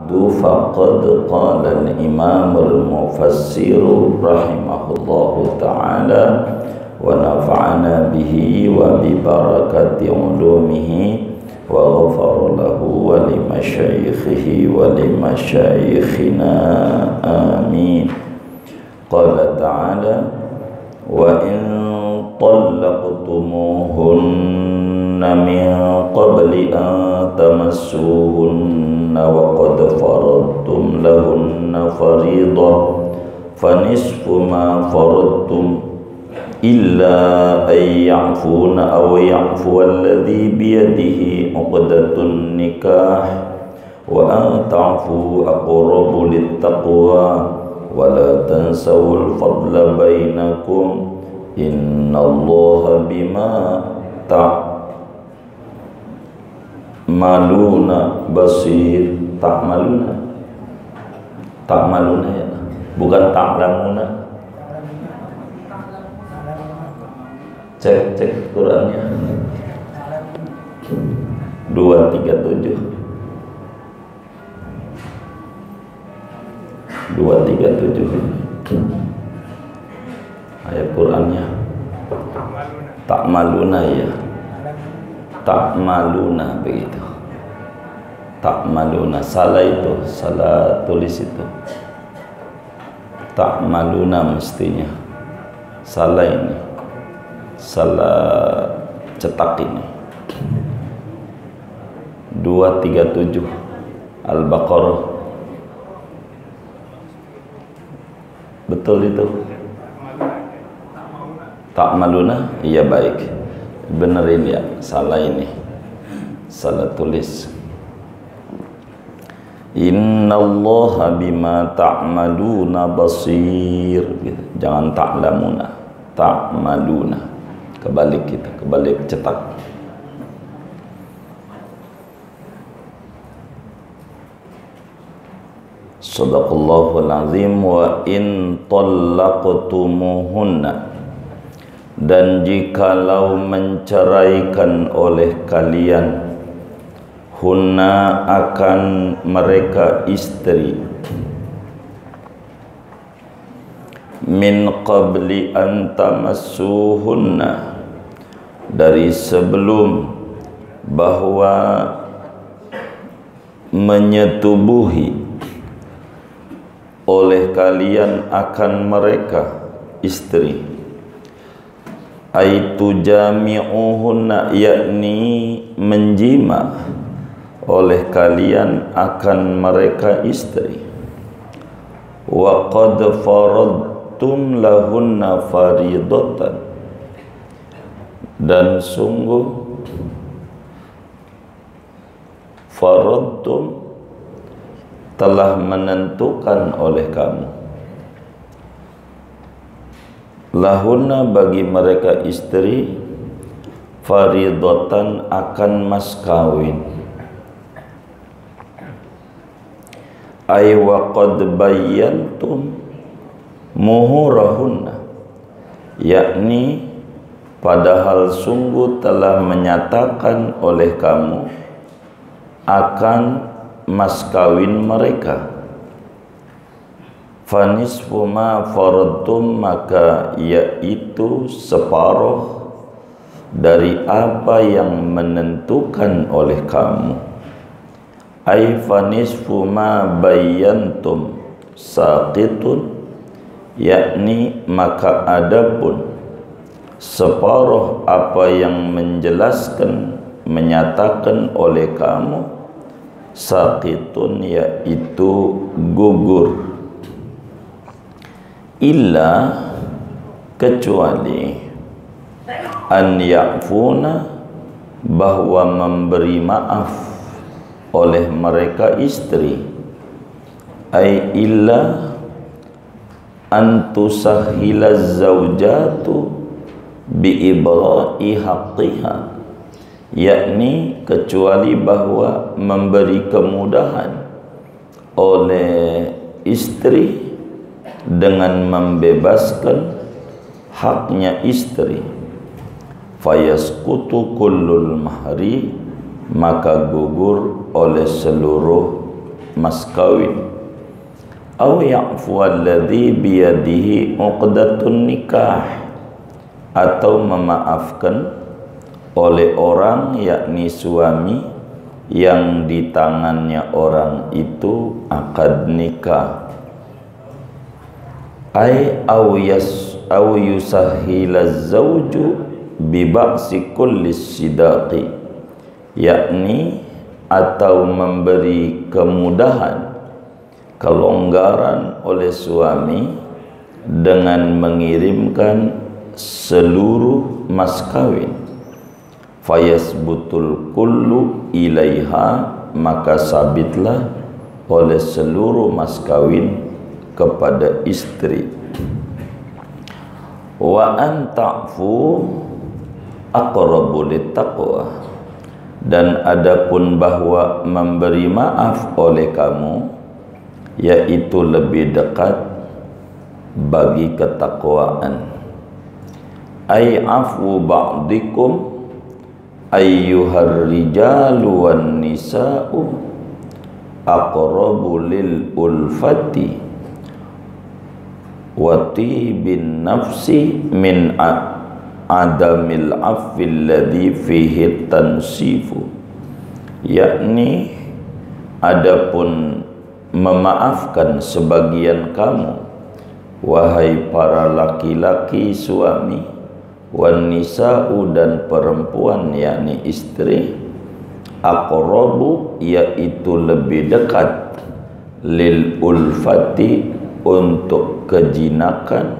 فقد قال الإمام المفسر رحمه الله تعالى ونفعنا به وببركة علومه وغفر له ولمشايخه ولمشايخنا آمين. قال تعالى وإن طلقتموهن من قبل أن تمسوهن وقد فرضتم لهن فريضة فنصف ما فرضتم إلا أن يعفون أو يعفو الذي بيده عقدة النكاح وأن تعفوا أقرب للتقوى ولا تنسوا الفضل بينكم إن الله بما تعملون بصير. تعملون ya, bukan ta'lamuna. Cek Qurannya 237 ayat Qurannya ta'maluna ya, ta'maluna begitu. Ta'maluna salah itu, salah tulis itu. Ta'maluna mestinya, salah ini, salah cetak ini. 237 Al-Baqarah. Betul itu? Ta'maluna? Iya baik. Benerin ya, salah ini. Salah tulis. Innallaha bima ta'maluna basir. Jangan ta'lamuna, ta'maluna. Kebalik kita, kebalik cetak. Shadaqallahul azim. Wa in tallaqtumuhunna, dan jikalau menceraikan oleh kalian, hunna akan mereka istri, min qabli an tamassuhunna, dari sebelum bahwa menyetubuhi oleh kalian akan mereka istri, aitu jami'uhunna, yakni menjima oleh kalian akan mereka istri, wa qad faradtum lahunna faridatan, dan sungguh faradtum telah menentukan oleh kamu, lahunna bagi mereka istri, faridatan akan mas kawin, ay wa qad bayyantum muhurahunna, yakni padahal sungguh telah menyatakan oleh kamu akan mas kawin mereka. Fanisfu ma faradtum, maka yaitu separuh dari apa yang menentukan oleh kamu. Ay fanisfu ma bayyantum saqitun, yakni maka adapun separuh apa yang menjelaskan, menyatakan oleh kamu, saqitun yaitu gugur, illa kecuali an ya'funa, bahwa memberi maaf oleh mereka istri, ay illa an tusahhila zaujatu bi ibra'i haqqiha, yakni kecuali bahwa memberi kemudahan oleh istri dengan membebaskan haknya istri. Fayasqutu kullul mahri, maka gugur oleh seluruh mas kawin, aw ya'fu alladhi biyadihi uqdatun nikah, atau memaafkan oleh orang yakni suami yang di tangannya orang itu akad nikah. Ay aw yusahhila zawju bi ba'si kulli sidaqi, yakni atau memberi kemudahan, kelonggaran oleh suami dengan mengirimkan seluruh mas kawin. Fayasbutul kullu ilaiha, maka sabitlah oleh seluruh mas kawin kepada istri. Wa an ta'fu aqrabu littaqwa, dan adapun bahwa memberi maaf oleh kamu yaitu lebih dekat bagi ketakwaan. Ay afu ba'dikum ayyuhar rijalu wan nisa'u aqrabu lil ulfati wa tibin nafsi min adamil afwi alladhi fihi tansifu, yakni adapun memaafkan sebagian kamu wahai para laki-laki suami, wan nisa'u dan perempuan yakni istri, aqrabu yaitu lebih dekat, lil ulfati untuk kejinakan,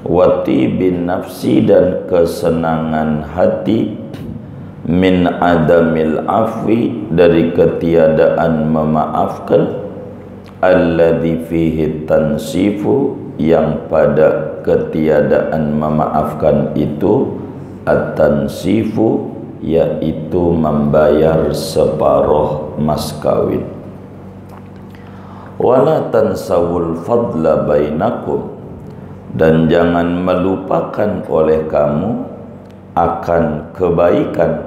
wati bin nafsi dan kesenangan hati, min adamil afwi dari ketiadaan memaafkan, alladzi fihi tansifu yang pada ketiadaan memaafkan itu at-tansifu yaitu membayar separuh mas kawin. Wala tansawul fadla bainakum, dan jangan melupakan oleh kamu akan kebaikan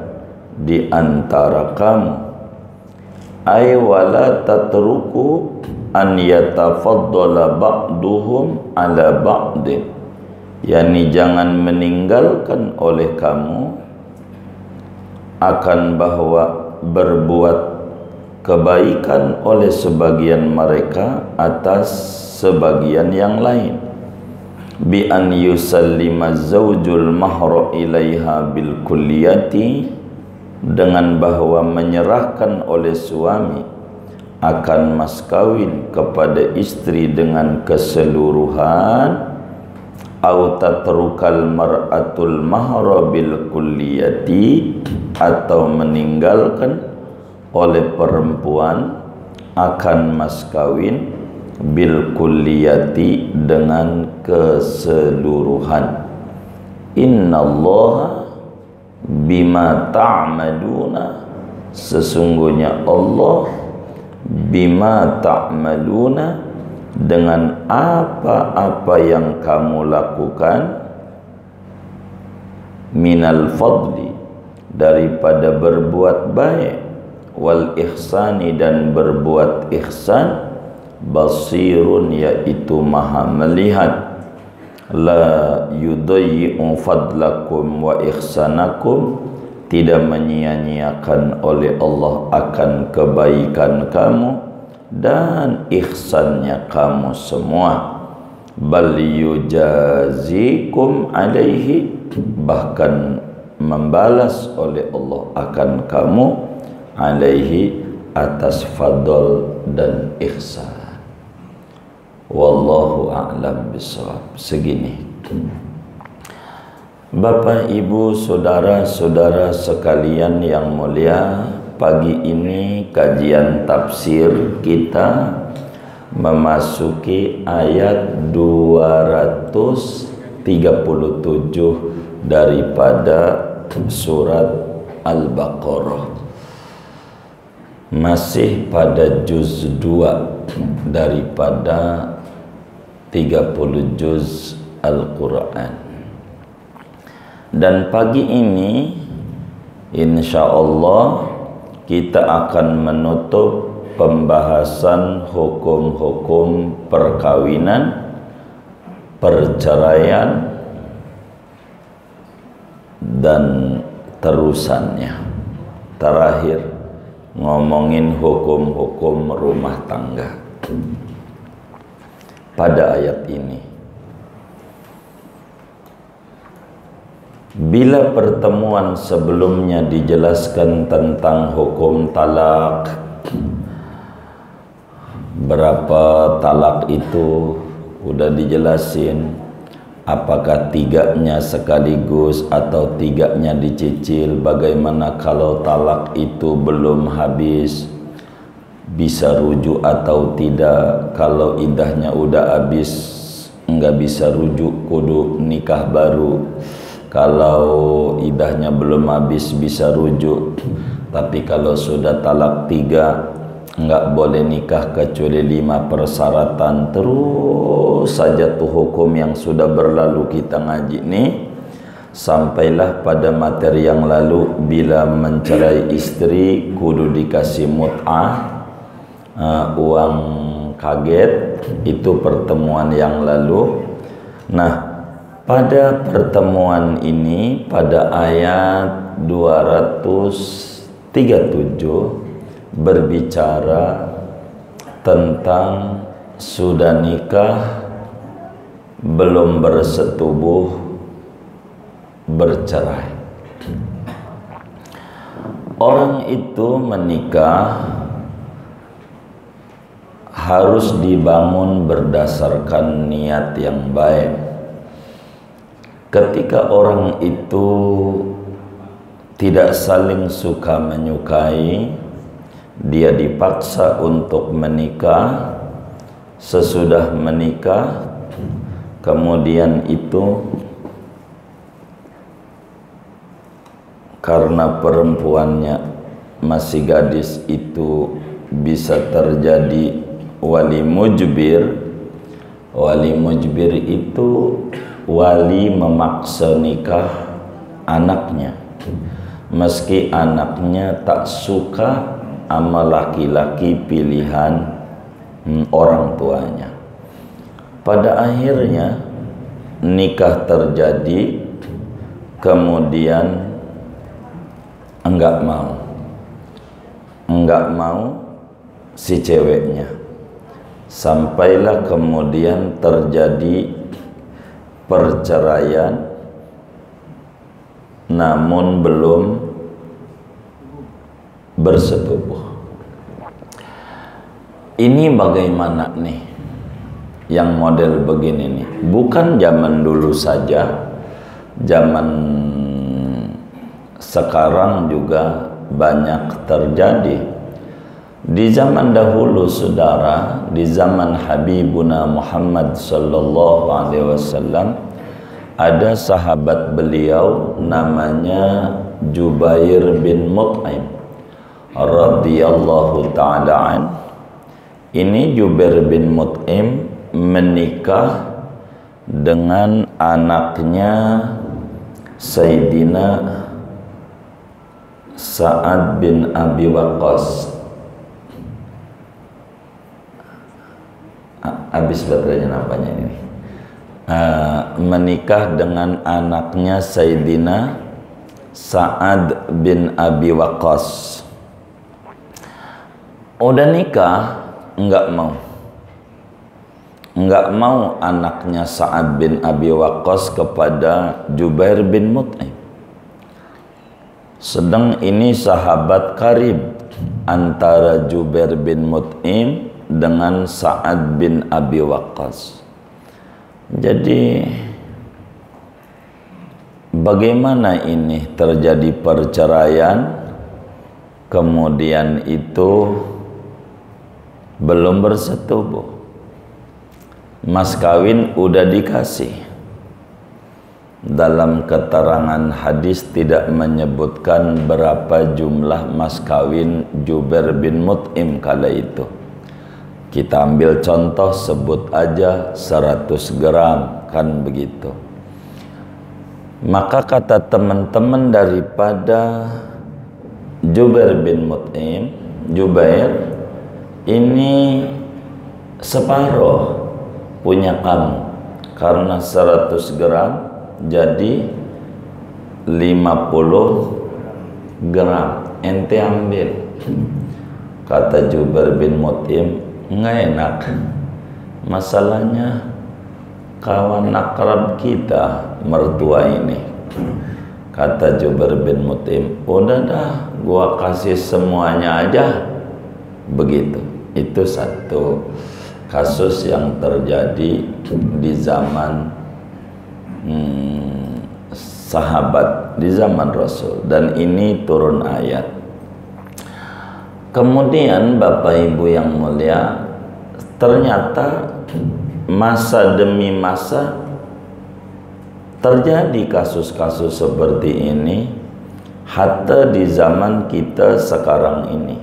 di antara kamu. Ay wala tatruku an yatafaddala ba'duhum ala ba'din, yakni jangan meninggalkan oleh kamu akan bahwa berbuat kebaikan oleh sebagian mereka atas sebagian yang lain. Bi an yusallima zawjul mahra ilaiha bil kulliyati, dengan bahwa menyerahkan oleh suami akan mas kawin kepada istri dengan keseluruhan, au tatrukal mar'atul mahra bil kulliyati, atau meninggalkan oleh perempuan akan mas kawin bil kulliyati dengan keseluruhan. Innallaha bima ta'maluna, sesungguhnya Allah bima ta'maluna dengan apa-apa yang kamu lakukan, minal fadli daripada berbuat baik, wal ihsani dan berbuat ihsan, basirun yaitu maha melihat, la yudayyi'u fadlakum wa ihsanakum, tidak menyia-nyiakan oleh Allah akan kebaikan kamu dan ihsannya kamu semua. Bal yujazikum alaihi, bahkan membalas oleh Allah akan kamu, alaihi atas fadl dan ihsan. Wallahu a'lam bishawab. Segini, Bapak, Ibu, saudara-saudara sekalian yang mulia, pagi ini kajian tafsir kita memasuki ayat 237 daripada surat Al-Baqarah. Masih pada juz 2 daripada 30 juz Al-Quran. Dan pagi ini insya Allah kita akan menutup pembahasan hukum-hukum perkawinan, perceraian, dan terusannya. Terakhir ngomongin hukum-hukum rumah tangga. Pada ayat ini, bila pertemuan sebelumnya dijelaskan tentang hukum talak, berapa talak itu udah dijelasin, apakah tiganya sekaligus atau tiganya dicicil, bagaimana kalau talak itu belum habis, bisa rujuk atau tidak, kalau idahnya udah habis nggak bisa rujuk, kudu nikah baru, kalau idahnya belum habis bisa rujuk, tapi kalau sudah talak 3 nggak boleh nikah kecuali 5 persyaratan. Terus saja tuh hukum yang sudah berlalu kita ngaji nih, sampailah pada materi yang lalu, bila mencerai istri kudu dikasih mut'ah, uang kaget. Itu pertemuan yang lalu. Nah, pada pertemuan ini, pada ayat 237 berbicara tentang sudah nikah belum bersetubuh bercerai. Orang itu menikah harus dibangun berdasarkan niat yang baik. Ketika orang itu tidak saling suka menyukai, dia dipaksa untuk menikah. Sesudah menikah, kemudian itu karena perempuannya masih gadis, itu bisa terjadi wali mujbir. Wali mujbir itu wali memaksa nikah anaknya, meski anaknya tak suka sama laki-laki pilihan orang tuanya. Pada akhirnya nikah terjadi, kemudian enggak mau si ceweknya, sampailah kemudian terjadi perceraian, namun belum bersetubuh. Ini bagaimana nih yang model begini nih? Bukan zaman dulu saja, zaman sekarang juga banyak terjadi. Di zaman dahulu, saudara, di zaman Habibuna Muhammad sallallahu alaihi wasallam, ada sahabat beliau namanya Jubair bin Mut'im radhiyallahu ta'ala an. Ini Jubair bin Mut'im menikah dengan anaknya Sayyidina Sa'ad bin Abi Waqqas. Habis baterainya nampaknya ini. Menikah dengan anaknya Sayyidina Sa'ad bin Abi Waqqas. Udah nikah, enggak mau anaknya Sa'ad bin Abi Waqqas kepada Jubair bin Mut'im. Sedang ini sahabat karib antara Jubair bin Mut'im dengan Sa'ad bin Abi Waqqas. Jadi bagaimana ini terjadi perceraian, kemudian itu belum bersetubuh, mas kawin udah dikasih. Dalam keterangan hadis tidak menyebutkan berapa jumlah mas kawin Jubair bin Mut'im kala itu. Kita ambil contoh, sebut aja 100 gram, kan begitu. Maka kata teman-teman daripada Jubair bin Mut'im, Jubair, ini separuh punya kamu, karena 100 gram jadi 50 gram ente ambil. Kata Jubair bin Mut'im, nggak enak, masalahnya kawan akrab kita mertua ini. Kata Jubair bin Mut'im, udah dah gua kasih semuanya aja. Begitu. Itu satu kasus yang terjadi di zaman sahabat, di zaman Rasul, dan ini turun ayat. Kemudian Bapak Ibu yang mulia, ternyata masa demi masa terjadi kasus-kasus seperti ini, hatta di zaman kita sekarang ini.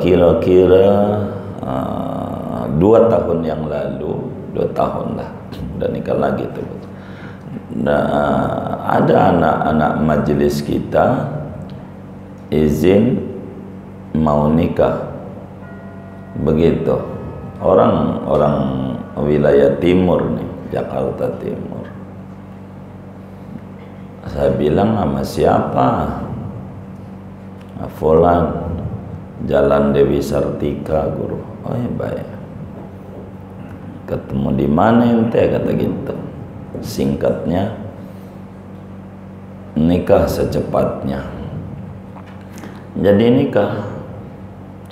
Kira-kira 2 tahun yang lalu, 2 tahun lah, udah nikah lagi tuh. Nah, ada anak-anak majelis kita izin mau nikah, begitu. Orang wilayah timur nih, Jakarta Timur. Saya bilang, sama siapa? Fulan, Jalan Dewi Sartika, guru. Oh ya baik. Ketemu di mana ente? Kata gitu. Singkatnya, nikah secepatnya. Jadi nikah.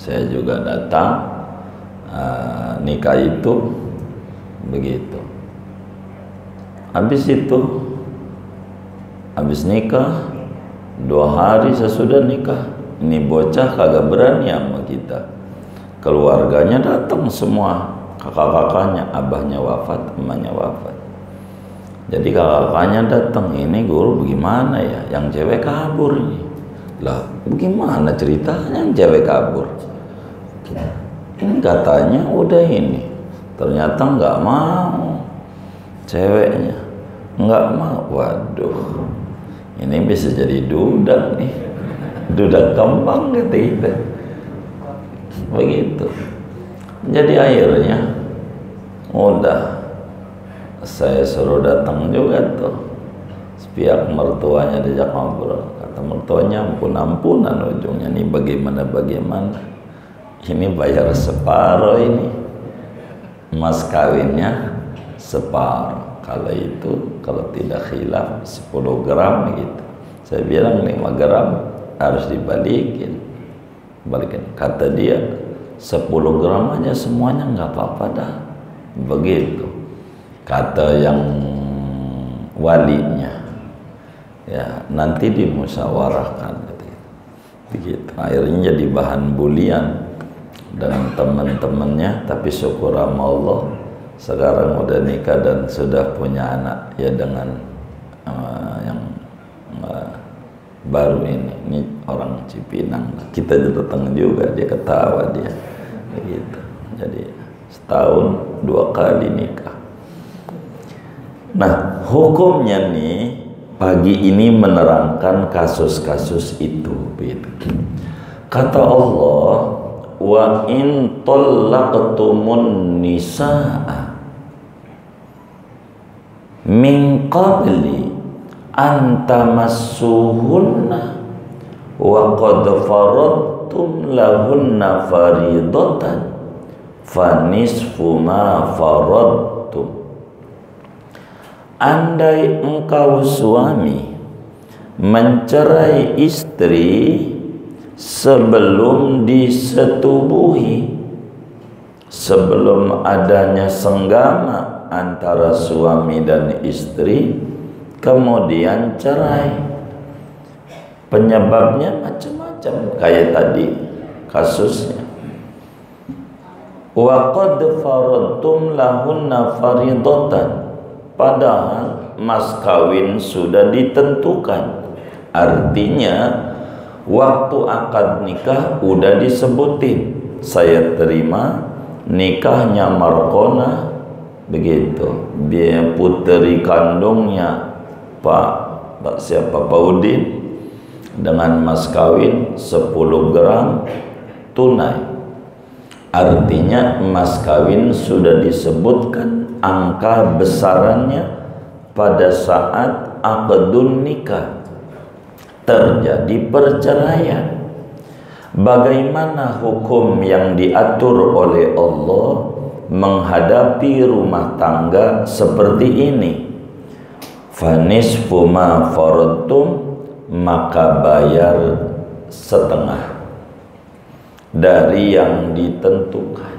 Saya juga datang. Nikah itu begitu. Habis itu, habis nikah 2 hari sesudah nikah, ini bocah kagak berani sama kita. Keluarganya datang semua, kakak-kakaknya, abahnya wafat, emaknya wafat. Jadi kakak-kakaknya datang, ini guru bagaimana ya, yang cewek kabur ini. Lah bagaimana ceritanya yang cewek kabur? Ini katanya udah ini, ternyata nggak mau, ceweknya nggak mau. Waduh, ini bisa jadi duda nih, duda kembang gitu. Begitu. Jadi akhirnya udah saya suruh datang juga tuh, pihak mertuanya diajak ngobrol. Kata mertuanya, ampun-ampunan ujungnya, nih bagaimana. Ini bayar separuh ini, mas kawinnya separuh. Kalau itu, kalau tidak khilaf 10 gram gitu. Saya bilang 5 gram harus dibalikin. Kata dia 10 gram aja semuanya nggak apa-apa dah. Begitu kata yang walinya. Ya nanti dimusyawarahkan begitu. Akhirnya jadi bahan bulian dengan teman-temannya, tapi syukur sama Allah sekarang udah nikah dan sudah punya anak ya dengan yang baru ini orang Cipinang. Kita datang juga, dia ketawa dia begitu. Jadi setahun 2 kali nikah. Nah hukumnya nih pagi ini menerangkan kasus-kasus itu begitu. Kata Allah, wa in talaqtumun nisaa min qabli an tamassuhunna wa qad faradtum lahunna faridatan fa nisfu ma faradtum. Andai engkau suami mencerai istri sebelum disetubuhi, sebelum adanya senggama antara suami dan istri, kemudian cerai. Penyebabnya macam-macam, kayak tadi kasusnya. Wa qad faradtum lahunna faridatan, padahal mas kawin sudah ditentukan. Artinya waktu akad nikah udah disebutin, saya terima nikahnya Markona begitu, biaya puteri kandungnya Pak siapa, Pak Udin, dengan mas kawin 10 gram tunai. Artinya mas kawin sudah disebutkan angka besarannya pada saat aqdun nikah, terjadi perceraian. Bagaimana hukum yang diatur oleh Allah menghadapi rumah tangga seperti ini? Fanisfu ma faradtum, maka bayar setengah dari yang ditentukan.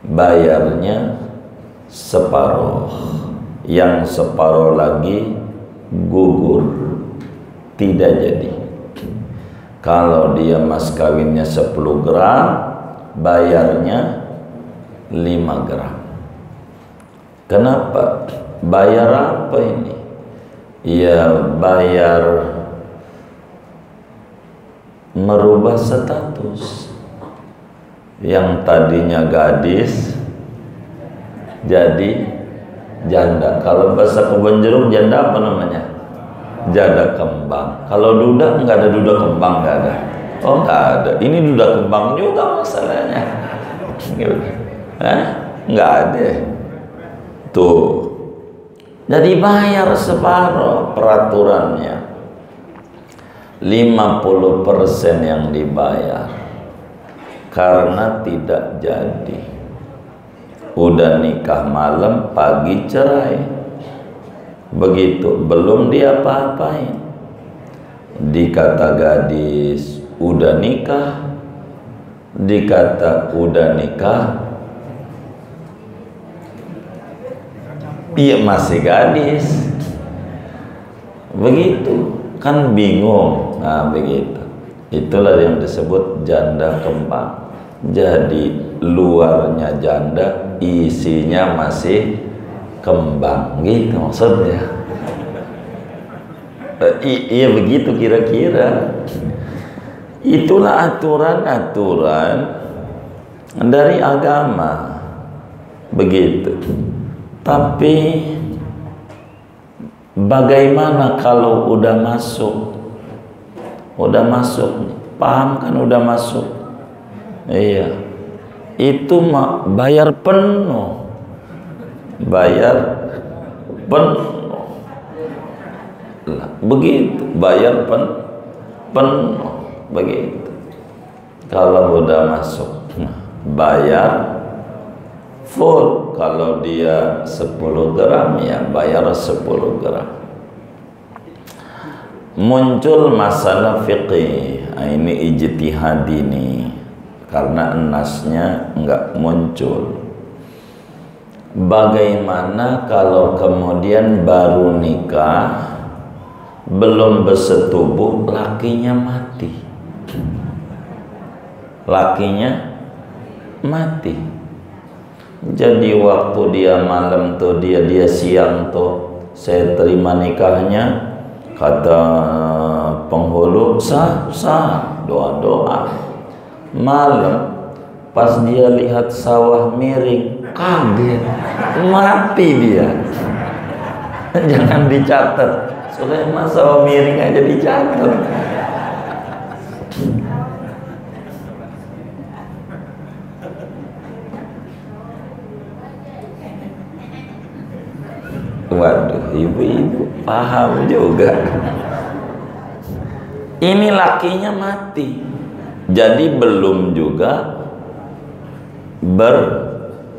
Bayarnya separuh, yang separuh lagi gugur, tidak jadi. Kalau dia mas kawinnya 10 gram, bayarnya 5 gram. Kenapa? Bayar apa ini? Ya bayar merubah status. Yang tadinya gadis jadi janda. Kalau bahasa kebun jeruk, janda apa namanya? Janda kembang. Kalau duda, nggak ada duda kembang, nggak ada. Oh, nggak ada. Ini duda kembang juga masalahnya. Nggak ada. Tuh. Jadi bayar separuh peraturannya. 50% yang dibayar karena tidak jadi. Udah nikah malam, pagi cerai. Begitu, belum diapa-apain. Dikata gadis udah nikah, dikata udah nikah, iya masih gadis. Begitu, kan bingung. Nah begitu, itulah yang disebut janda kembang. Jadi luarnya janda, isinya masih kembang, gitu maksudnya. Iya begitu kira-kira. Itulah aturan-aturan dari agama, begitu. Tapi bagaimana kalau udah masuk? Udah masuk, paham kan udah masuk? Iya, itu bayar penuh, bayar penuh, begitu, bayar penuh, begitu. Kalau udah masuk, bayar full. Kalau dia 10 gram, ya bayar 10 gram. Muncul masalah fiqih. Nah, ini ijtihad ini, karena nasnya enggak muncul. Bagaimana kalau kemudian baru nikah, belum bersetubuh, lakinya mati? Lakinya mati. Jadi waktu dia malam tuh, dia siang tuh, saya terima nikahnya, kata penghulu sah, doa. Malam pas dia lihat sawah miring, kaget, mati dia. Jangan dicatat, Sulaiman sawah miring aja dicatat. Waduh, ibu-ibu paham juga. Ini lakinya mati, jadi belum juga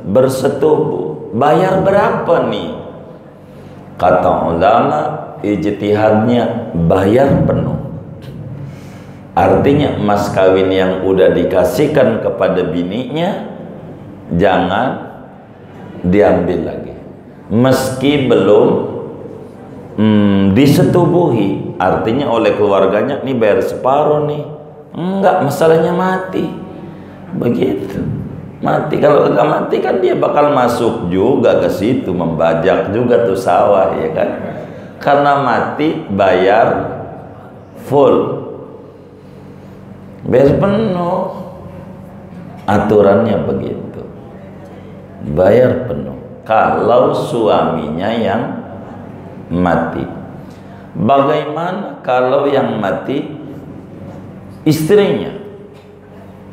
bersetubuh. Bayar berapa nih? Kata ulama, ijtihadnya bayar penuh. Artinya mas kawin yang udah dikasihkan kepada bininya jangan diambil lagi, meski belum disetubuhi. Artinya oleh keluarganya, nih bayar separuh nih. Enggak, masalahnya mati. Begitu, mati. Kalau enggak mati kan dia bakal masuk juga ke situ, membajak juga tuh sawah, ya kan? Karena mati bayar full, bayar penuh. Aturannya begitu, bayar penuh. Kalau suaminya yang mati, bagaimana kalau yang mati istrinya?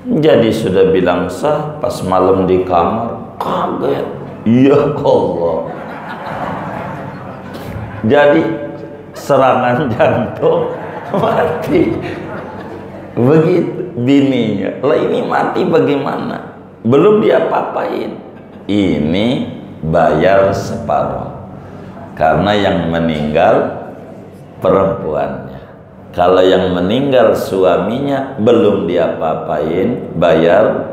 Jadi sudah bilang sah, pas malam di kamar kaget, ya Allah. Jadi serangan jantung, mati. Begitu bininya, lah ini mati bagaimana? Belum diapa-apain. Ini bayar separuh, karena yang meninggal perempuannya. Kalau yang meninggal suaminya belum diapa-apain, bayar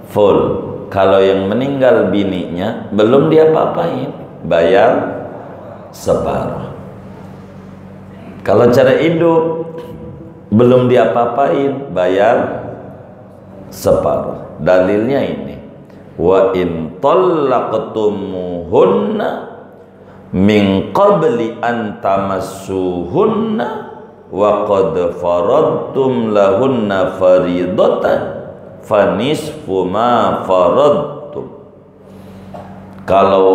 full. Kalau yang meninggal bininya belum diapa-apain, bayar separuh. Kalau cara hidup belum diapa-apain, bayar separuh. Dalilnya ini, wa in talaqtumuhunna min qabli an tamassuhunna wa qad faradtum lahunna faridatan fanisfu ma faradtum. Kalau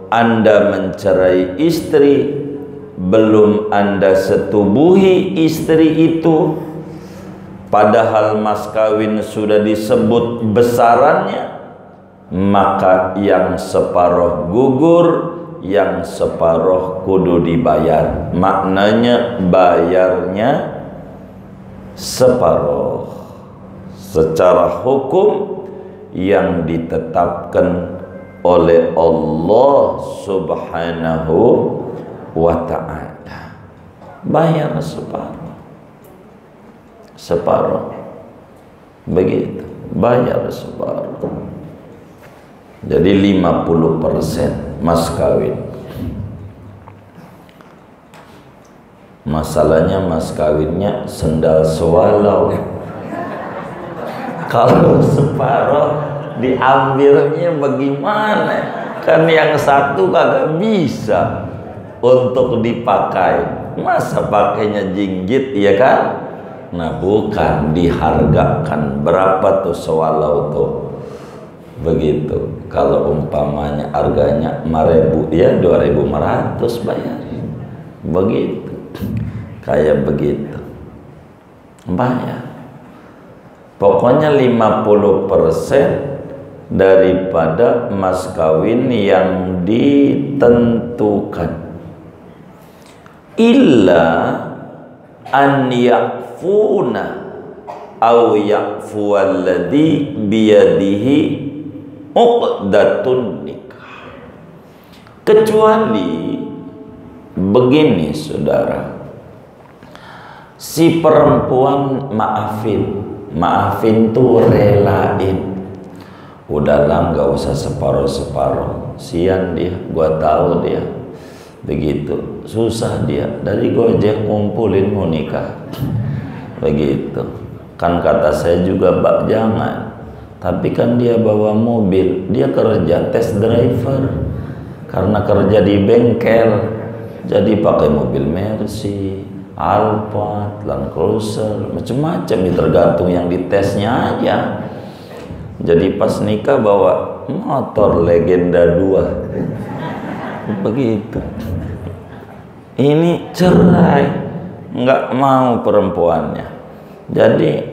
Anda mencerai istri, belum Anda setubuhi istri itu, padahal mas kawin sudah disebut besarannya, maka yang separuh gugur, yang separuh kudu dibayar. Maknanya bayarnya separuh secara hukum yang ditetapkan oleh Allah Subhanahu wa ta'ala. Bayar separuh, separuh, begitu, bayar separuh. Jadi 50% mas kawin. Masalahnya mas kawinnya sendal sewalau. Kalau separuh diambilnya bagaimana? Kan yang satu kagak bisa untuk dipakai. Masa pakainya jinggit, ya kan? Nah bukan, dihargakan. Berapa tuh sewalau tuh? Begitu. Kalau umpamanya harganya 5.000, ya 2.500 bayar. Begitu. Kayak begitu. Bayar. Pokoknya 50% daripada mas kawin yang ditentukan. Illa an ya'funa aw ya'fualladhi biyadihi uqdatun nikah. Kecuali begini saudara, si perempuan maafin tuh relain, udahlah nggak usah separuh-separuh, sian dia, gua tahu dia begitu, susah dia dari Gojek ngumpulin mau nikah. Begitu kan kata saya juga, Mbak jangan. Tapi kan dia bawa mobil, dia kerja test driver, karena kerja di bengkel, jadi pakai mobil Mercy, Alphard, Land Cruiser, macam-macam, tergantung yang ditesnya aja. Jadi pas nikah bawa motor Legenda 2. Begitu. Ini cerai, nggak mau perempuannya. Jadi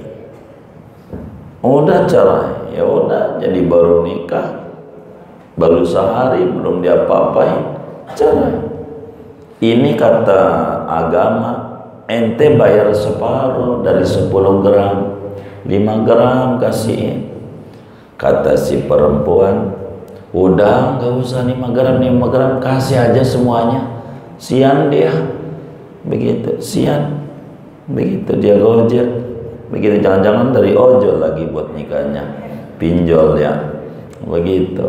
udah cerai, ya udah, jadi baru nikah, baru sehari belum diapa-apain, cerai. Ini kata agama, ente bayar separuh dari 10 gram, 5 gram kasihin. Kata si perempuan, udah nggak usah 5 gram, kasih aja semuanya. Sian dia, begitu, sian, begitu dia Gojek, begitu, jangan-jangan dari ojol lagi buat nikahnya, pinjol ya, begitu.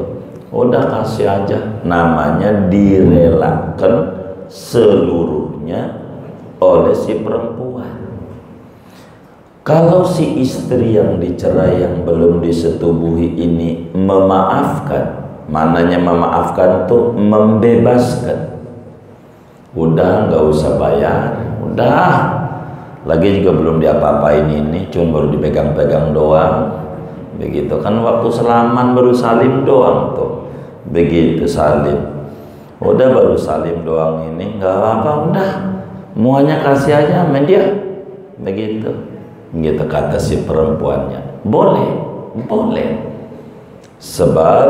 Udah kasih aja, namanya direlakan seluruhnya oleh si perempuan. Kalau si istri yang dicerai yang belum disetubuhi ini memaafkan, mananya memaafkan tuh membebaskan. Udah nggak usah bayar, udah. Lagi juga belum diapa-apain ini, cuma baru dipegang-pegang doang. Begitu kan, waktu selaman baru salim doang tuh. Begitu salim. Udah baru salim doang ini, nggak apa-apa, udah. Muanya kasih aja sama dia. Begitu. Begitu kata si perempuannya. Boleh. Sebab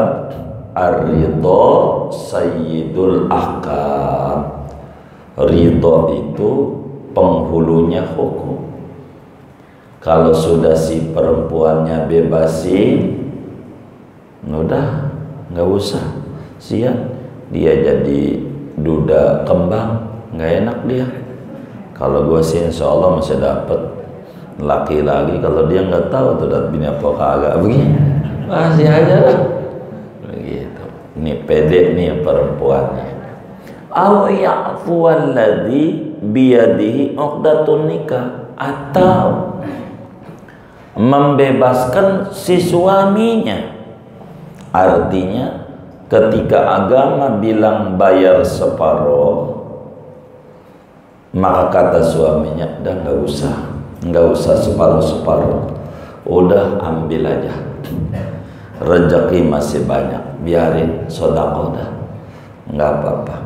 ar-ridha sayyidul ahkam. Ridha itu penghulunya hukum. Kalau sudah si perempuannya bebasin, udah nggak usah. Sian dia jadi duda kembang, nggak enak dia. Kalau gue sih insya Allah masih dapet laki-laki. Kalau dia nggak tahu tuh dat bini apa kagak begini, masih aja lah begitu. Ini pede nih perempuannya. Aw ya'fu alladhi biyadihi 'uqdatun nikah, atau membebaskan si suaminya. Artinya ketika agama bilang bayar separuh, maka kata suaminya, udah nggak usah separuh, udah ambil aja, rezeki masih banyak, biarin sedekah dah, nggak apa-apa.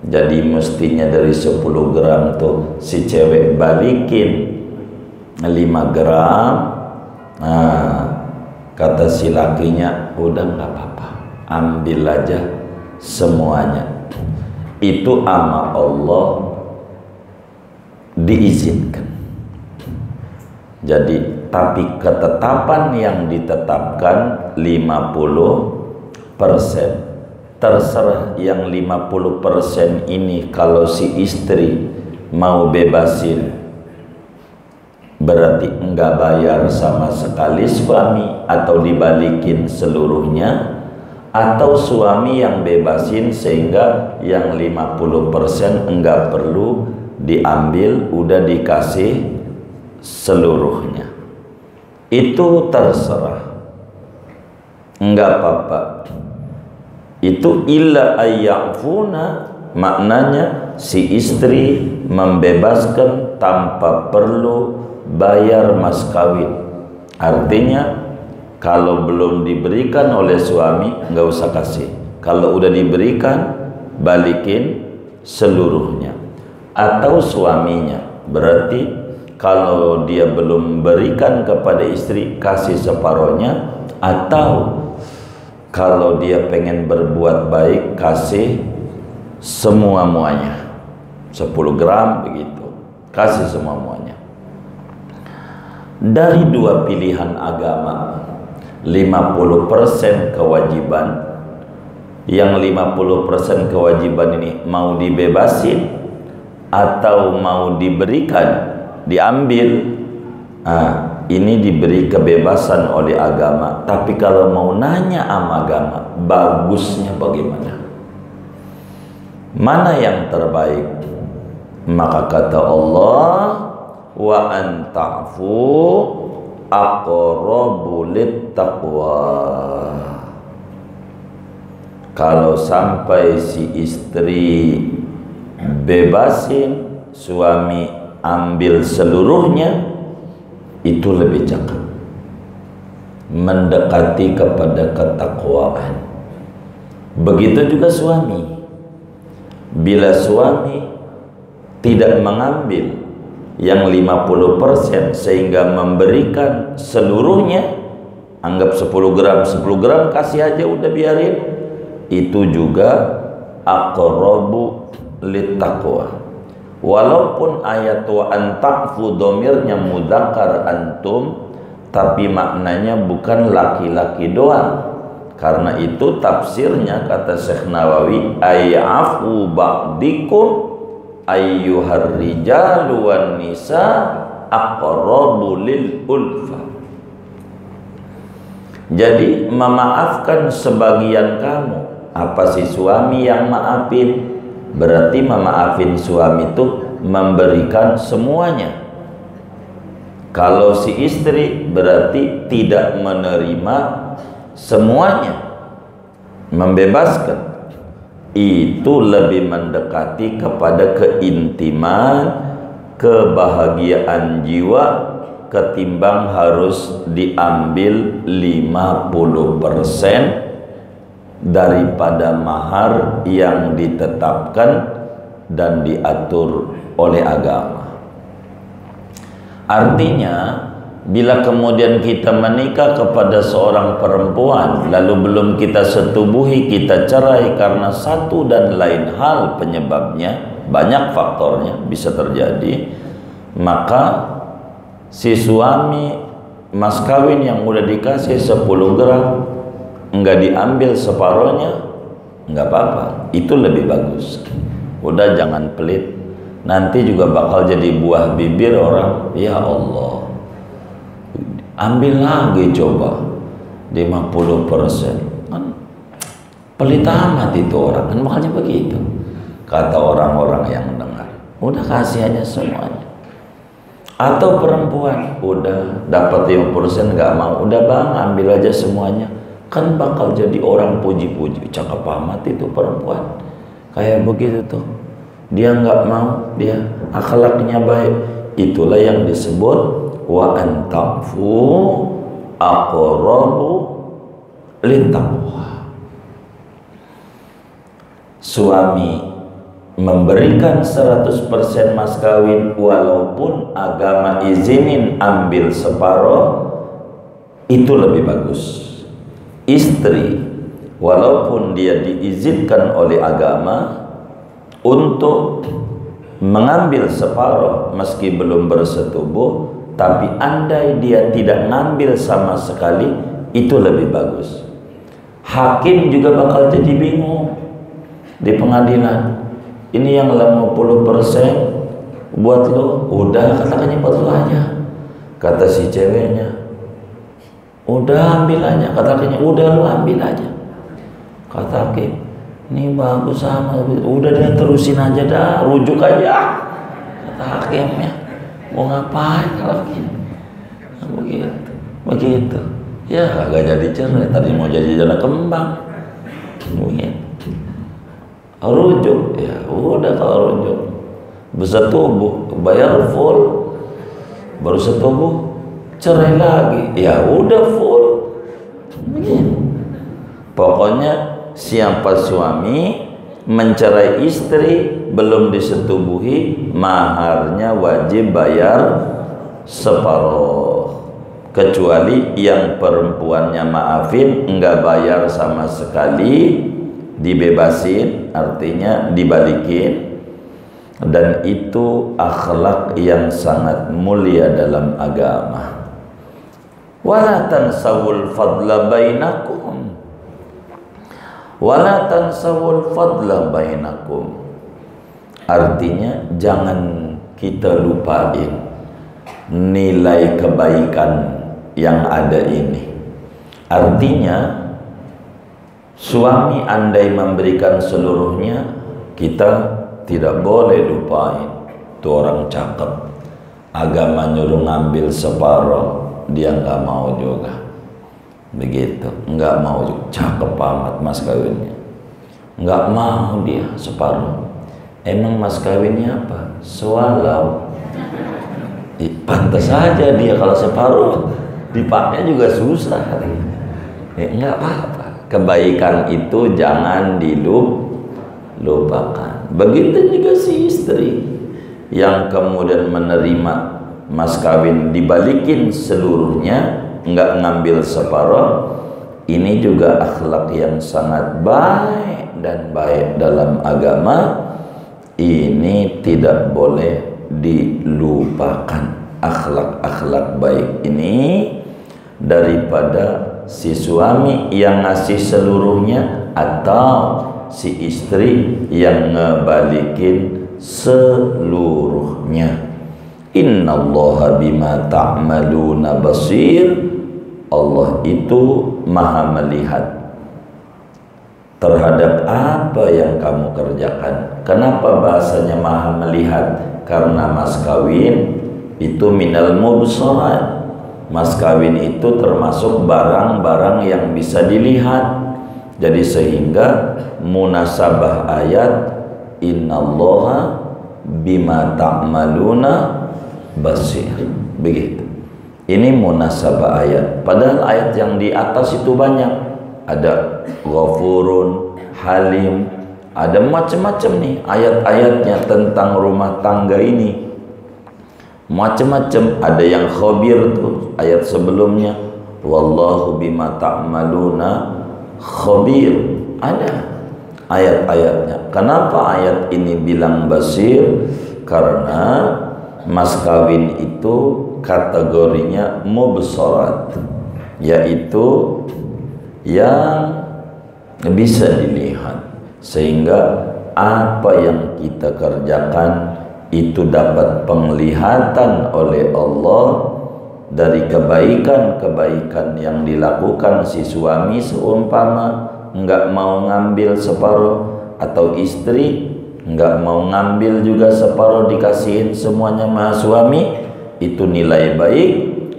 Jadi mestinya dari 10 gram tuh si cewek balikin 5 gram. Nah, kata si lakinya, udah nggak apa-apa, ambil aja semuanya. Itu ama Allah diizinkan. Jadi tapi ketetapan yang ditetapkan 50%. Terserah yang 50% ini. Kalau si istri mau bebasin, berarti enggak bayar sama sekali suami, atau dibalikin seluruhnya, atau suami yang bebasin sehingga yang 50% enggak perlu diambil, udah dikasih seluruhnya. Itu terserah, enggak apa-apa. Itu illa ayyafuna, maknanya si istri membebaskan tanpa perlu bayar mas kawin. Artinya kalau belum diberikan oleh suami nggak usah kasih, kalau udah diberikan balikin seluruhnya. Atau suaminya, berarti kalau dia belum berikan kepada istri kasih separohnya, atau kalau dia pengen berbuat baik kasih semua-muanya, 10 gram begitu, kasih semua-muanya. Dari dua pilihan agama, 50% kewajiban, yang 50% kewajiban ini mau dibebasin atau mau diberikan, diambil, ini diberi kebebasan oleh agama. Tapi kalau mau nanya sama agama, bagusnya bagaimana? Mana yang terbaik? Maka kata Allah, wa an ta'fu aqrabu littaqwa. Kalau sampai si istri bebasin, suami ambil seluruhnya, itu lebih cakap, mendekati kepada ketakwaan. Begitu juga suami. Bila suami tidak mengambil yang 50% sehingga memberikan seluruhnya, anggap 10 gram kasih aja, udah biarin, itu juga aqrabu littaqwa. Walaupun ayat wa an ta'fu domirnya mudzakkar antum, tapi maknanya bukan laki-laki doang. Karena itu tafsirnya kata Syekh Nawawi, ay'afu ba'dikum ayyuhar rijalu wan nisa aqrabu lil ulfa. Jadi memaafkan sebagian kamu. Apa si suami yang maafin? Berarti memaafin suami itu memberikan semuanya. Kalau si istri berarti tidak menerima semuanya, membebaskan. Itu lebih mendekati kepada keintiman, kebahagiaan jiwa, ketimbang harus diambil 50% daripada mahar yang ditetapkan dan diatur oleh agama. Artinya bila kemudian kita menikah kepada seorang perempuan lalu belum kita setubuhi, kita cerai karena satu dan lain hal penyebabnya, banyak faktornya bisa terjadi, maka si suami mas kawin yang udah dikasih 10 gram enggak diambil separohnya, enggak apa-apa, itu lebih bagus. Udah jangan pelit, nanti juga bakal jadi buah bibir orang. Ya Allah, ambil lagi coba 50%, kan pelit amat itu orang, kan makanya begitu kata orang-orang yang dengar. Udah kasih aja semuanya. Atau perempuan udah dapat 50% nggak mau, udah bang ambil aja semuanya, kan bakal jadi orang puji-puji, cakep amat itu perempuan kayak begitu tuh, dia nggak mau, dia akhlaknya baik. Itulah yang disebut wa antaqfu aqrabu littaqwa. Suami memberikan 100% mas kawin walaupun agama izinin ambil separoh, itu lebih bagus. Istri walaupun dia diizinkan oleh agama untuk mengambil separoh meski belum bersetubuh, tapi andai dia tidak ngambil sama sekali, itu lebih bagus. Hakim juga bakal jadi bingung di pengadilan. Ini yang 50% buat lo, udah katakannya buat lo aja. Kata si ceweknya, udah ambil aja. Katakannya udah lo ambil aja. Kata hakim, ini bagus sama, udah dia terusin aja dah, rujuk aja. Kata hakimnya, mau ngapain lagi? Begitu. Ya agak jadi cerai, tadi mau jadi janda kembang. Begitu. Rujuk, ya udah kalau rujuk bersetubuh bayar full, baru setubuh cerai lagi, ya udah full. Begini. Pokoknya siapa suami mencerai istri belum disetubuhi, maharnya wajib bayar separuh, kecuali yang perempuannya maafin enggak bayar sama sekali, dibebasin, artinya dibalikin. Dan itu akhlak yang sangat mulia dalam agama. Wala tansawul fadla bainakum, wala tansawul fadla bainakum, artinya jangan kita lupain nilai kebaikan yang ada ini. Artinya suami andai memberikan seluruhnya, kita tidak boleh lupain. Itu orang cakep, agama nyuruh ngambil separuh, dia nggak mau juga. Begitu, nggak mau juga. Cakep amat mas kawinnya, nggak mau dia separuh. Emang mas kawinnya apa? Sewalau. Pantas saja dia kalau separuh, dipakai juga susah. Nggak apa-apa. Kebaikan itu jangan dilupakan. Begitu juga si istri yang kemudian menerima mas kawin dibalikin seluruhnya, nggak ngambil separuh. Ini juga akhlak yang sangat baik dan baik dalam agama. Ini tidak boleh dilupakan. Akhlak-akhlak baik ini daripada si suami yang ngasih seluruhnya atau si istri yang ngebalikin seluruhnya. Innallaha bima ta'maluna basir. Allah itu maha melihat terhadap apa yang kamu kerjakan. Kenapa bahasanya maha melihat? Karena mas kawin itu minal mubsarat. Mas kawin itu termasuk barang-barang yang bisa dilihat. Jadi sehingga munasabah ayat innallaha bima ta'maluna basir, begitu. Ini munasabah ayat. Padahal ayat yang di atas itu banyak. Ada ghafurun, halim, ada macam-macam nih ayat-ayatnya tentang rumah tangga ini. macam-macam. Ada yang khabir tuh ayat sebelumnya, wallahu bima ta'maluna khabir, ada ayat-ayatnya. Kenapa ayat ini bilang basir? Karena mas kawin itu kategorinya mubsarat, yaitu yang bisa dilihat, sehingga apa yang kita kerjakan itu dapat penglihatan oleh Allah dari kebaikan-kebaikan yang dilakukan si suami, seumpama enggak mau ngambil separuh, atau istri enggak mau ngambil juga separuh, dikasihin semuanya sama suami, itu nilai baik.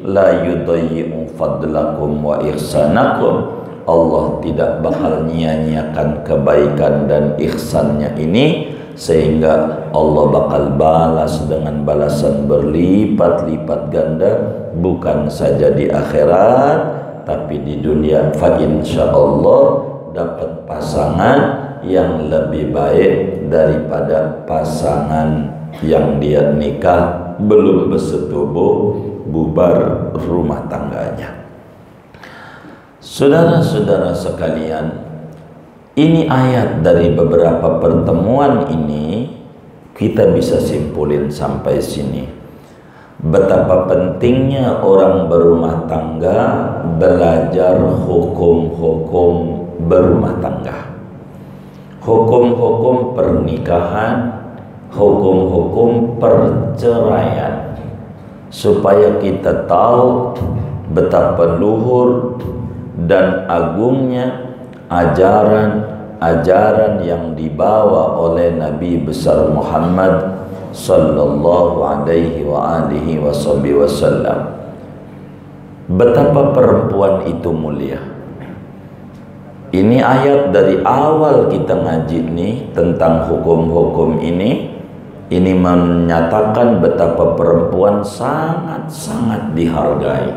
La yudayyi'u fadlakum wa ihsanakum, Allah tidak bakal nyia-nyiakan kebaikan dan ihsannya ini, sehingga Allah bakal balas dengan balasan berlipat-lipat ganda, bukan saja di akhirat tapi di dunia. Fa insyaallah dapat pasangan yang lebih baik daripada pasangan yang dia nikah belum bersetubuh, bubar rumah tangganya. Saudara-saudara sekalian, ini ayat dari beberapa pertemuan ini kita bisa simpulin sampai sini. Betapa pentingnya orang berumah tangga belajar hukum-hukum berumah tangga. Hukum-hukum pernikahan, hukum-hukum perceraian. Supaya kita tahu betapa luhur dan agungnya ajaran yang dibawa oleh Nabi besar Muhammad sallallahu alaihi wa alihi wasallam. Betapa perempuan itu mulia. Ini ayat dari awal kita ngaji nih tentang hukum-hukum ini menyatakan betapa perempuan sangat-sangat dihargai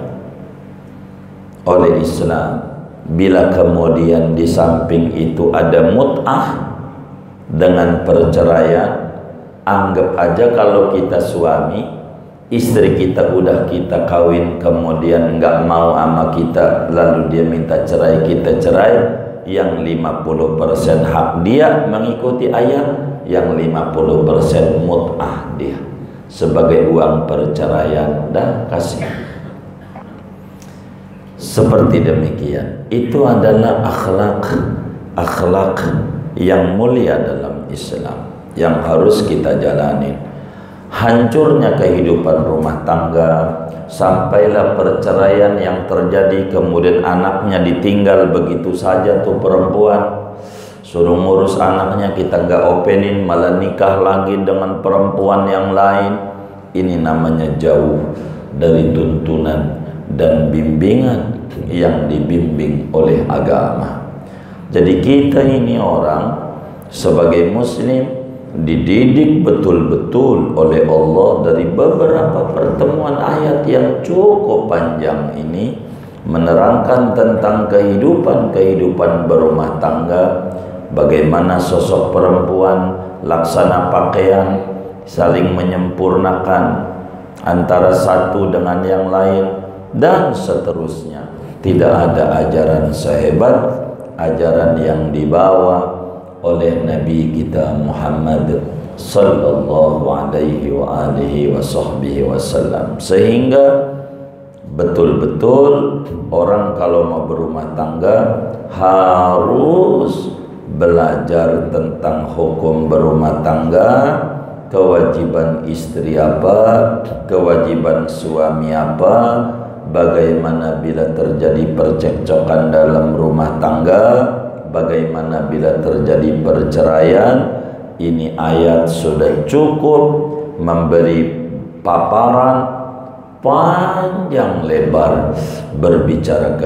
oleh Islam. Bila kemudian di samping itu ada mut'ah dengan perceraian, anggap aja kalau kita suami, istri kita udah kita kawin kemudian nggak mau sama kita, lalu dia minta cerai, kita cerai, yang 50% hak dia mengikuti ayat, yang 50% mut'ah dia sebagai uang perceraian, dah kasih. Seperti demikian, itu adalah akhlak yang mulia dalam Islam yang harus kita jalani. Hancurnya kehidupan rumah tangga, sampailah perceraian yang terjadi, kemudian anaknya ditinggal begitu saja tuh perempuan, suruh ngurus anaknya, kita gak openin, malah nikah lagi dengan perempuan yang lain. Ini namanya jauh dari tuntunan dan bimbingan yang dibimbing oleh agama. Jadi kita ini orang sebagai muslim dididik betul-betul oleh Allah dari beberapa pertemuan ayat yang cukup panjang ini, menerangkan tentang kehidupan berumah tangga, bagaimana sosok perempuan, laksana pakaian, saling menyempurnakan antara satu dengan yang lain, dan seterusnya. Tidak ada ajaran sehebat ajaran yang dibawa oleh Nabi kita Muhammad sallallahu alaihi wa alihi wasallam, sehingga betul-betul orang kalau mau berumah tangga harus belajar tentang hukum berumah tangga, kewajiban istri apa, kewajiban suami apa, bagaimana bila terjadi percekcokan dalam rumah tangga, bagaimana bila terjadi perceraian. Ini ayat sudah cukup memberi paparan panjang lebar berbicara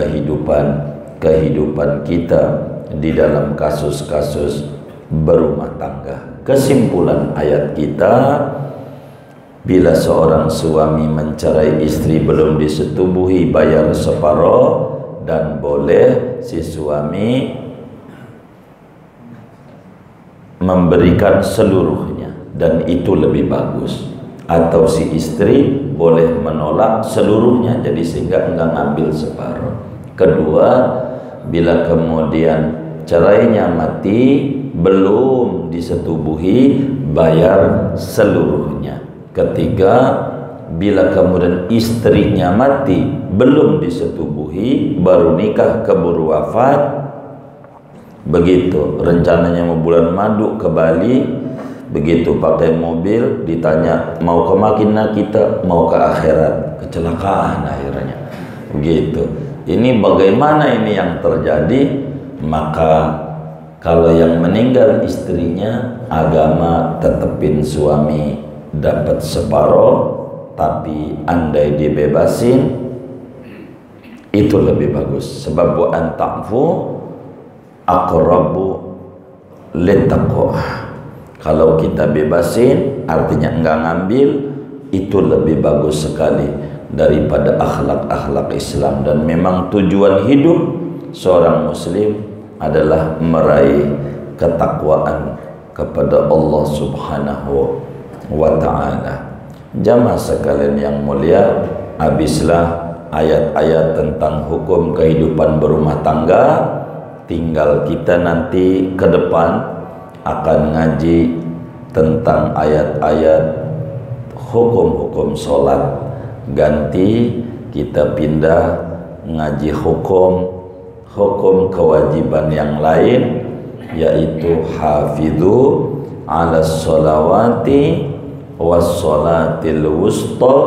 kehidupan kita di dalam kasus-kasus berumah tangga. Kesimpulan ayat kita, bila seorang suami mencerai istri belum disetubuhi, bayar separuh, dan boleh si suami memberikan seluruhnya, dan itu lebih bagus. atau si istri boleh menolak seluruhnya, jadi sehingga enggak ngambil separuh. Kedua, bila kemudian cerainya mati belum disetubuhi, bayar seluruhnya. Ketiga, bila kemudian istrinya mati belum disetubuhi, baru nikah keburu wafat, begitu rencananya mau bulan madu ke Bali, begitu pakai mobil ditanya mau ke Makinah kita, mau ke akhirat, kecelakaan akhirnya. Begitu. Ini bagaimana ini yang terjadi? Maka kalau yang meninggal istrinya, agama tetepin suami dapat separuh, tapi andai dibebasin itu lebih bagus. Sebab wa an ta'fu aqrabu littaqwa. Kalau kita bebasin artinya enggak ngambil, itu lebih bagus sekali daripada akhlak-akhlak Islam. Dan memang tujuan hidup seorang muslim adalah meraih ketakwaan kepada Allah Subhanahu wa ta'ala. Jamaah sekalian yang mulia, habislah ayat-ayat tentang hukum kehidupan berumah tangga. Tinggal kita nanti ke depan akan ngaji tentang ayat-ayat hukum-hukum sholat. Ganti kita pindah ngaji hukum kewajiban yang lain, yaitu hafidhu ala sholawati was sholatil wusta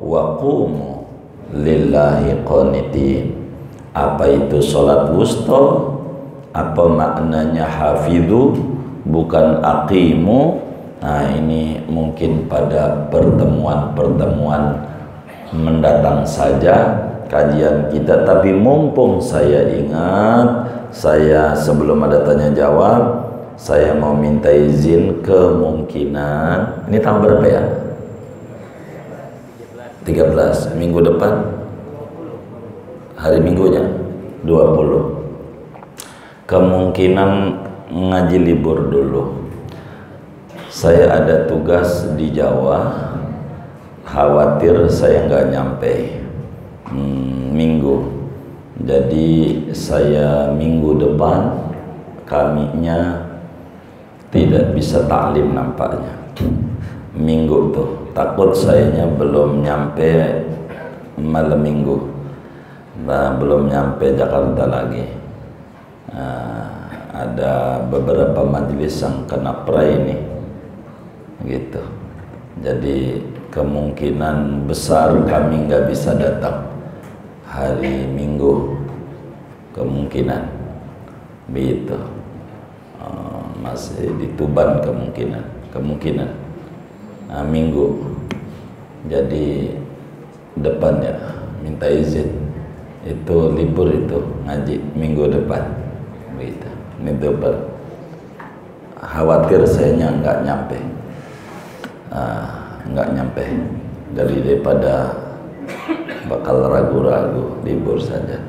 wa qumu lillahi qanitin. Apa itu sholat wusta? Apa maknanya hafidhu? Bukan aqimu. Nah, ini mungkin pada pertemuan-pertemuan mendatang saja kajian kita. Tapi mumpung saya ingat, saya sebelum ada tanya jawab, saya mau minta izin kemungkinan ini tanggal berapa ya? 13 minggu depan, hari Minggunya 20, kemungkinan ngaji libur dulu. Saya ada tugas di Jawa, khawatir saya nggak nyampe minggu. Jadi saya minggu depan kaminya tidak bisa taklim nampaknya. Minggu tuh takut sayanya belum nyampe malam minggu. Nah, belum nyampe Jakarta lagi. Nah, ada beberapa majelis yang kena pray ini, gitu. Jadi kemungkinan besar kami nggak bisa datang hari Minggu, kemungkinan begitu. Masih di Tuban kemungkinan nah, Minggu. Jadi depannya minta izin itu libur, itu ngaji Minggu depan begitu. Ini double, khawatir sayanya nggak nyampe, daripada bakal ragu-ragu, libur saja.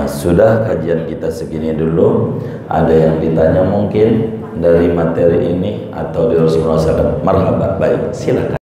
Sudah kajian kita segini dulu. Ada yang ditanya mungkin dari materi ini atau di Rasulullah SAW? Marhaba, baik, silakan.